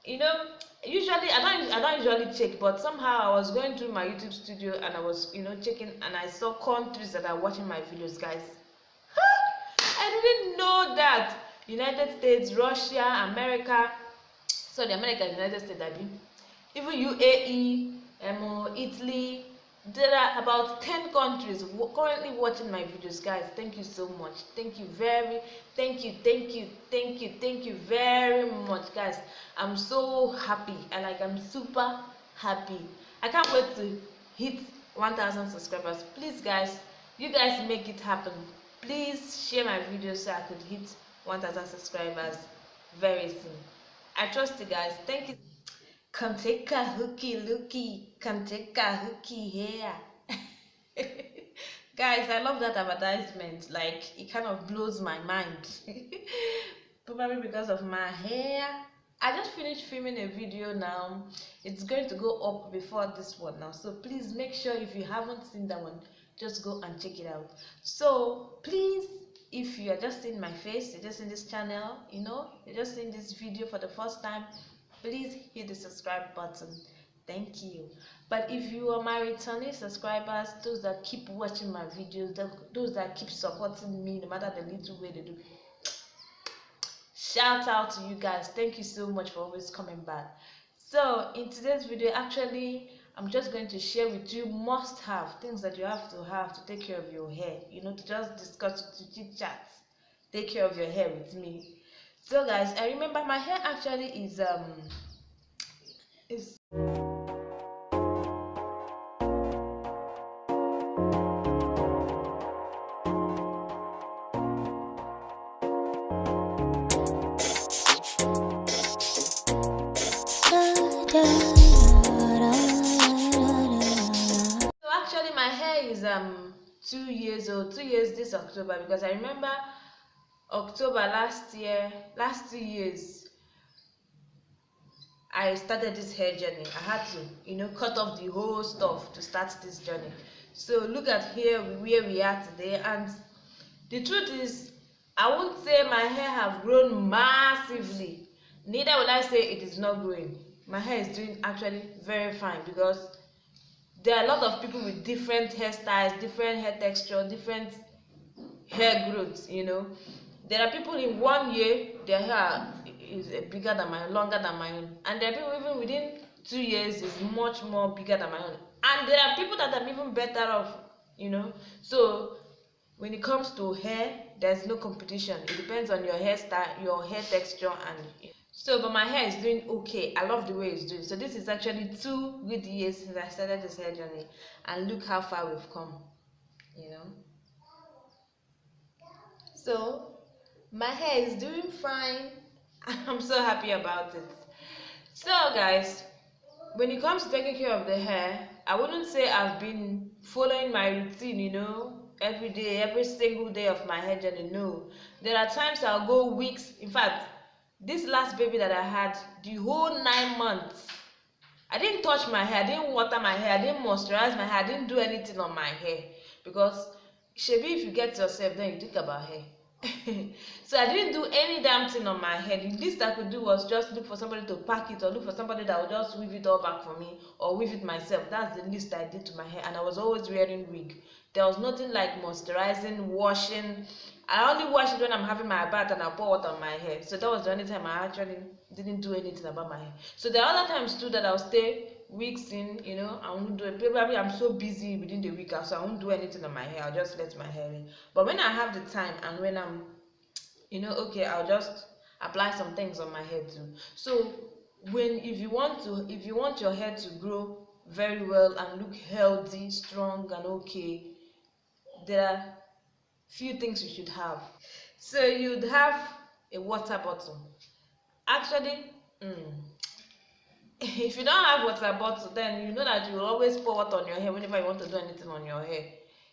you know, usually I don't usually check, but somehow I was going through my YouTube studio and I was, you know, checking, and I saw countries that are watching my videos, guys. I didn't know that United States, Russia, America, so the America, United States, I mean, even UAE, Italy. There are about 10 countries currently watching my videos, guys. Thank you so much. Thank you thank you very much, guys. I'm so happy. I'm super happy. I can't wait to hit 1,000 subscribers. Please, guys, you guys make it happen. Please share my videos so I could hit 1,000 subscribers very soon. I trust you guys. Thank you. Come take a hooky looky, come take a hooky here. Guys, I love that advertisement. Like, it kind of blows my mind. Probably because of my hair. I just finished filming a video now. It's going to go up before this one now. So please make sure, if you haven't seen that one, just go and check it out. So please, if you are just seeing my face, you're just in this channel, you know, you're just seeing this video for the first time, please hit the subscribe button. Thank you. But if you are my returning subscribers, those that keep watching my videos, those that keep supporting me no matter the little way they do, shout out to you guys. Thank you so much for always coming back. So in today's video, actually, I'm just going to share with you must-have things that you have to take care of your hair, you know, to just discuss, to chit chat, take care of your hair with me. So guys, I remember my hair actually is my hair is 2 years old, 2 years this October, because I remember October last 2 years I started this hair journey. I had to, you know, cut off the whole stuff to start this journey. So look at here where we are today, and the truth is, I won't say my hair have grown massively, neither will I say it is not growing. My hair is doing actually very fine, because there are a lot of people with different hairstyles, different hair texture, different hair growth, you know. There are people in 1 year their hair is bigger than my own, longer than my own, and there are people even within 2 years is much more bigger than my own, and there are people that are even better off, you know. So when it comes to hair, there's no competition. It depends on your hairstyle, your hair texture, and so, but my hair is doing okay. I love the way it's doing. So this is actually 2 good years since I started this hair journey, and look how far we've come, you know. So my hair is doing fine. I'm so happy about it. So guys, when it comes to taking care of the hair, I wouldn't say I've been following my routine, you know, every day, every single day of my hair journey. No, there are times I'll go weeks. In fact, this last baby that I had, the whole 9 months, I didn't touch my hair, I didn't water my hair, I didn't moisturize my hair, I didn't do anything on my hair, because shebi, if you get yourself, then you think about hair. So I didn't do any damn thing on my hair. The least I could do was just look for somebody to pack it, or look for somebody that would just weave it all back for me, or weave it myself. That's the least I did to my hair, and I was always wearing wig. There was nothing like moisturizing, washing. I only wash it when I'm having my bath and I pour water on my hair. So that was the only time I actually didn't do anything about my hair. So there are other times too that I'll stay weeks in, you know, I won't do it. Probably I'm so busy within the week, so I won't do anything on my hair. I'll just let my hair in. But when I have the time, and when I'm, you know, okay, I'll just apply some things on my hair too. So if you want your hair to grow very well and look healthy, strong, and okay, there are few things you should have. So you'd have a water bottle. Actually, if you don't have water bottle, then you know that you will always pour water on your hair whenever you want to do anything on your hair.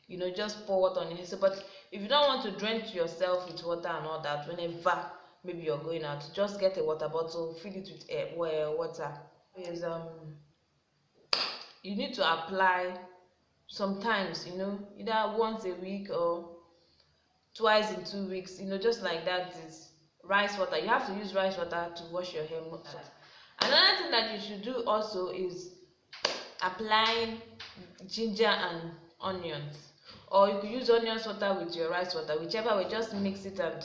You know, just pour water on your hair. So, but if you don't want to drench yourself with water and all that, whenever maybe you're going out, just get a water bottle, fill it with water. Is you need to apply sometimes, you know, either once a week or twice in 2 weeks, you know, just like that. Is rice water. You have to use rice water to wash your hair. Another thing that you should do also is applying ginger and onions, or you could use onions water with your rice water, whichever way. Just mix it and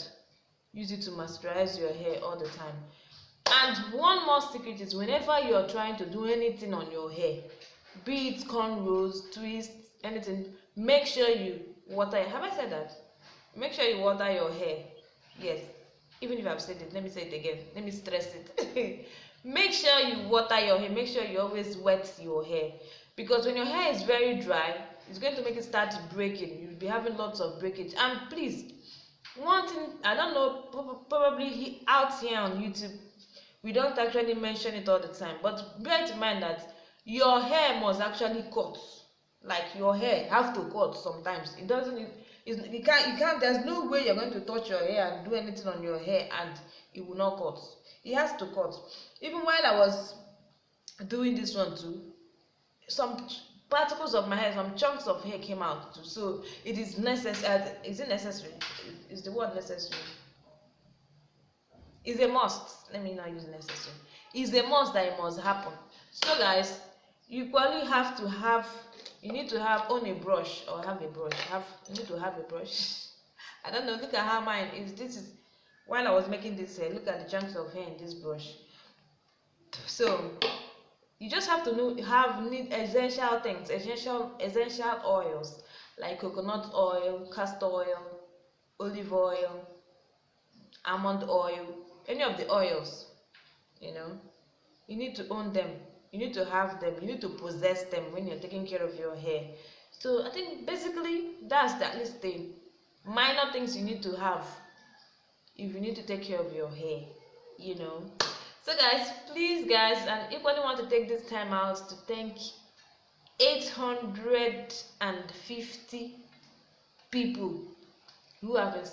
use it to moisturize your hair all the time. And one more secret is, whenever you're trying to do anything on your hair, be it cornrows, twists, anything, make sure you water. Have I said that? Make sure you water your hair. Yes, even if I've said it, let me say it again, let me stress it. Make sure you water your hair. Make sure you always wet your hair, because when your hair is very dry, it's going to make it start breaking. You'll be having lots of breakage. And please, one thing, I don't know, probably out here on YouTube we don't actually mention it all the time, but bear in mind that your hair must actually cut. Like, your hair have to cut sometimes. It doesn't, you can't, there's no way you're going to touch your hair and do anything on your hair and it will not cut. It has to cut. Even while I was doing this one too, some particles of my hair, some chunks of hair came out too. So it is necessary. Is it necessary? Is the word necessary? Is a must. Let me not use necessary. It's a must that it must happen. So guys, you probably have to have, you need to have own a brush, or have a brush. You need to have a brush. I don't know, look at how mine is. This is, while I was making this hair, look at the chunks of hair in this brush. So you just have to need essential things, essential oils, like coconut oil, castor oil, olive oil, almond oil, any of the oils. You know, you need to own them, you need to have them, you need to possess them when you're taking care of your hair. So I think basically that's at least the minor things you need to have if you need to take care of your hair, you know. So guys, please guys, and equally want to take this time out to thank 850 people who have been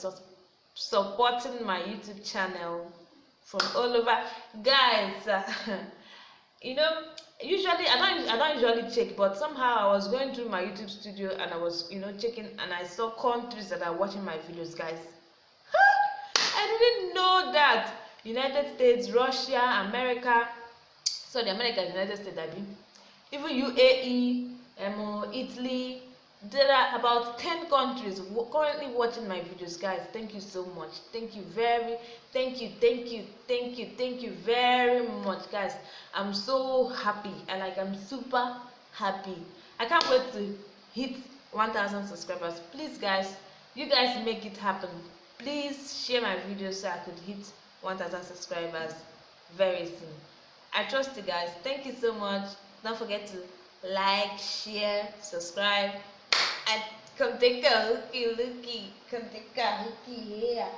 supporting my YouTube channel from all over. Guys, you know, usually I don't usually check, but somehow I was going through my YouTube studio and I was, you know, checking, and I saw countries that are watching my videos. Guys, I didn't know that. United States, Russia, America, sorry, America, United States, I mean, even UAE, Italy. There are about 10 countries currently watching my videos. Guys, thank you so much. Thank you thank you very much, guys. I'm so happy, and like, I'm super happy. I can't wait to hit 1,000 subscribers. Please guys, you guys make it happen. Please share my videos so I could hit 1,000 subscribers very soon. I trust you guys. Thank you so much. Don't forget to like, share, subscribe, and come take a looky, come take a looky here.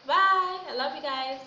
Bye. I love you guys.